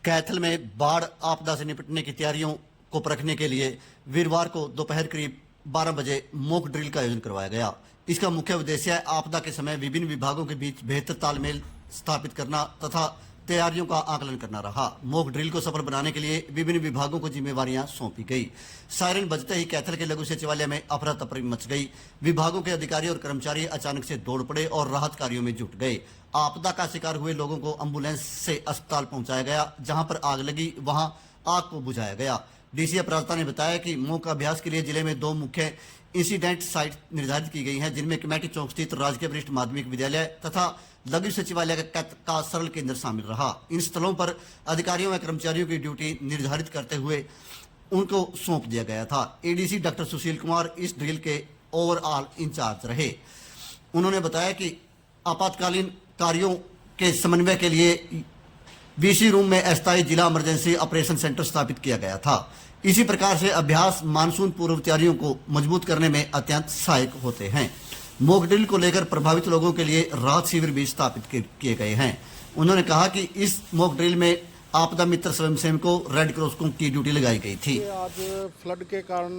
कैथल में बाढ़ आपदा से निपटने की तैयारियों को परखने के लिए वीरवार को दोपहर करीब 12 बजे मॉक ड्रिल का आयोजन करवाया गया। इसका मुख्य उद्देश्य है आपदा के समय विभिन्न विभागों के बीच बेहतर तालमेल स्थापित करना तथा तैयारियों का आकलन करना रहा। मॉक ड्रिल को सफल बनाने के लिए विभिन्न विभागों को जिम्मेवारियां सौंपी गई। सायरन बजते ही कैथल के लघु सचिवालय में अफरा तफरी मच गई। विभागों के अधिकारी और कर्मचारी अचानक से दौड़ पड़े और राहत कार्यों में जुट गए। आपदा का शिकार हुए लोगों को एम्बुलेंस से अस्पताल पहुंचाया गया। जहां पर आग लगी वहां आग को बुझाया गया। डीसी अपराधता ने बताया कि मॉक अभ्यास के लिए जिले में 2 मुख्य इंसिडेंट साइट निर्धारित की गई हैं, जिनमें कमेटी चौक स्थित राजकीय वरिष्ठ माध्यमिक विद्यालय तथा लघु सचिवालय का सरल केंद्र शामिल रहा। इन स्थलों पर अधिकारियों व कर्मचारियों की ड्यूटी निर्धारित करते हुए उनको सौंप दिया गया था। एडीसी डॉक्टर सुशील कुमार इस ड्रिल के ओवरऑल इंचार्ज रहे। उन्होंने बताया कि आपातकालीन कार्यों के समन्वय के लिए वीसी रूम में अस्थायी जिला इमरजेंसी ऑपरेशन सेंटर स्थापित किया गया था। इसी प्रकार से अभ्यास मानसून पूर्व तैयारियों को मजबूत करने में अत्यंत सहायक होते हैं। मॉक ड्रिल को लेकर प्रभावित लोगों के लिए राहत शिविर भी स्थापित किए गए हैं। उन्होंने कहा कि इस मॉक ड्रिल में आपदा मित्र स्वयंसेवकों रेड क्रॉस की ड्यूटी लगाई गई थी। आज फ्लड के कारण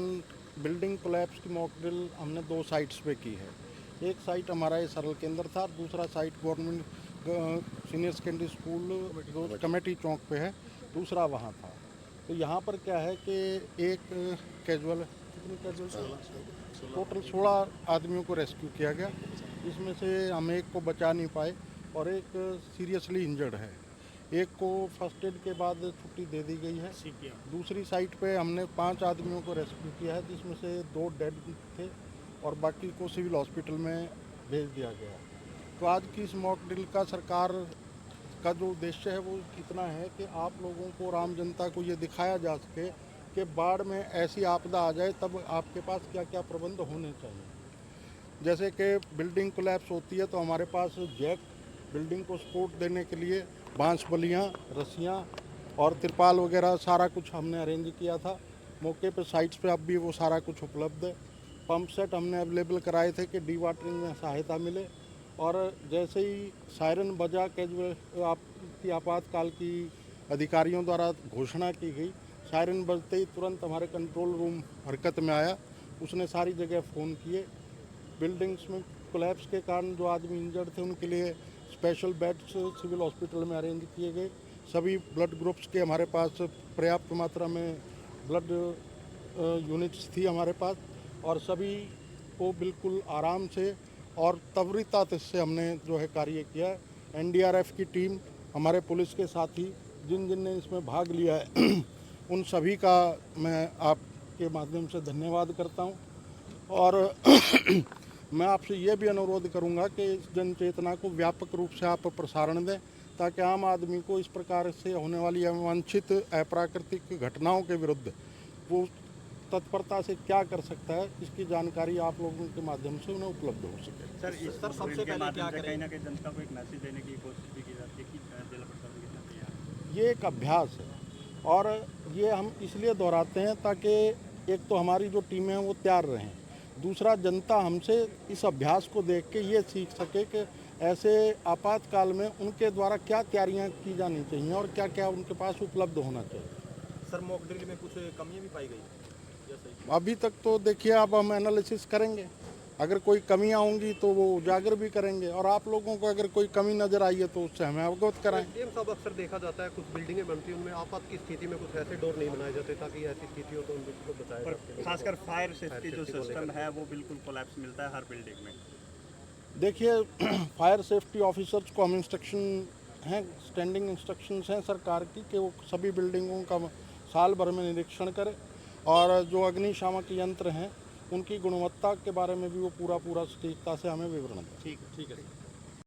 बिल्डिंग कोलैप्स की मॉक ड्रिल हमने 2 साइट्स पे की है। एक साइट हमारा ये सरल केंद्र था, दूसरा site government senior secondary school committee चौक पे है, दूसरा वहाँ था। तो यहाँ पर क्या है कि एक कैजुअल टोटल 16 आदमियों को रेस्क्यू किया गया। इसमें से हम एक को बचा नहीं पाए और एक सीरियसली इंजर्ड है। एक को फर्स्ट एड के बाद छुट्टी दे दी गई है। दूसरी साइट पे हमने 5 आदमियों को रेस्क्यू किया है, जिसमें से 2 डेड थे और बाकी को सिविल हॉस्पिटल में भेज दिया गया। तो आज की इस मॉक ड्रिल का सरकार का जो उद्देश्य है वो इतना है कि आप लोगों को, आम जनता को ये दिखाया जा सके कि बाढ़ में ऐसी आपदा आ जाए तब आपके पास क्या क्या प्रबंध होने चाहिए। जैसे कि बिल्डिंग कोलैप्स होती है तो हमारे पास जैक, बिल्डिंग को सपोर्ट देने के लिए बांस बल्लियाँ, रस्सियाँ और तिरपाल वगैरह सारा कुछ हमने अरेंज किया था। मौके पर साइट्स पे अब भी वो सारा कुछ उपलब्ध है। पंप सेट हमने अवेलेबल कराए थे कि डी वाटरिंग में सहायता मिले। और जैसे ही सायरन बजा की आपातकाल की अधिकारियों द्वारा घोषणा की गई, सायरन बजते ही तुरंत हमारे कंट्रोल रूम हरकत में आया। उसने सारी जगह फ़ोन किए। बिल्डिंग्स में कोलैप्स के कारण जो आदमी इंजर्ड थे उनके लिए स्पेशल बेड्स सिविल हॉस्पिटल में अरेंज किए गए। सभी ब्लड ग्रुप्स के हमारे पास पर्याप्त मात्रा में ब्लड यूनिट्स थी हमारे पास और सभी को बिल्कुल आराम से और त्वरिता से हमने जो है कार्य किया है। एनडीआरएफ की टीम, हमारे पुलिस के साथी जिन जिन ने इसमें भाग लिया है उन सभी का मैं आपके माध्यम से धन्यवाद करता हूं। और मैं आपसे ये भी अनुरोध करूंगा कि इस जन चेतना को व्यापक रूप से आप प्रसारण दें, ताकि आम आदमी को इस प्रकार से होने वाली अवांछित अप्राकृतिक घटनाओं के विरुद्ध वो तत्परता से क्या कर सकता है, इसकी जानकारी आप लोगों के माध्यम से उन्हें उपलब्ध हो सके। सर सबसे पहले क्या कहीं ना कहीं जनता को एक मैसेज देने की कोशिश भी की जाती है कि जिला प्रशासन कितना तैयार है। ये एक अभ्यास है और ये हम इसलिए दोहराते हैं ताकि एक तो हमारी जो टीमें हैं वो तैयार रहें, दूसरा जनता हमसे इस अभ्यास को देख के ये सीख सके कि ऐसे आपातकाल में उनके द्वारा क्या तैयारियाँ की जानी चाहिए और क्या क्या उनके पास उपलब्ध होना चाहिए। सर मॉक ड्रिल में कुछ कमियाँ भी पाई गई अभी तक तो देखिए, अब हम एनालिसिस करेंगे। अगर कोई कमियां होंगी तो वो उजागर भी करेंगे और आप लोगों को अगर कोई कमी नज़र आई है तो उससे हमें अवगत कराएं। साहब, अक्सर देखा जाता है कुछ बिल्डिंगें बनती हैं उनमें आपात की स्थिति में कुछ ऐसे डोर नहीं बनाए जाते ताकि ऐसी स्थिति हो तो उनको बचाया जाए। खासकर फायर सेफ्टी जो सिस्टम है वो बिल्कुल कोलैप्स मिलता है हर बिल्डिंग में। देखिए, फायर सेफ्टी ऑफिसर्स को हम इंस्ट्रक्शन हैं, स्टैंडिंग इंस्ट्रक्शंस हैं सरकार की कि वो सभी बिल्डिंगों का साल भर में निरीक्षण करें और जो अग्निशामक यंत्र हैं उनकी गुणवत्ता के बारे में भी वो पूरा सटीकता से हमें विवरण दें। ठीक है।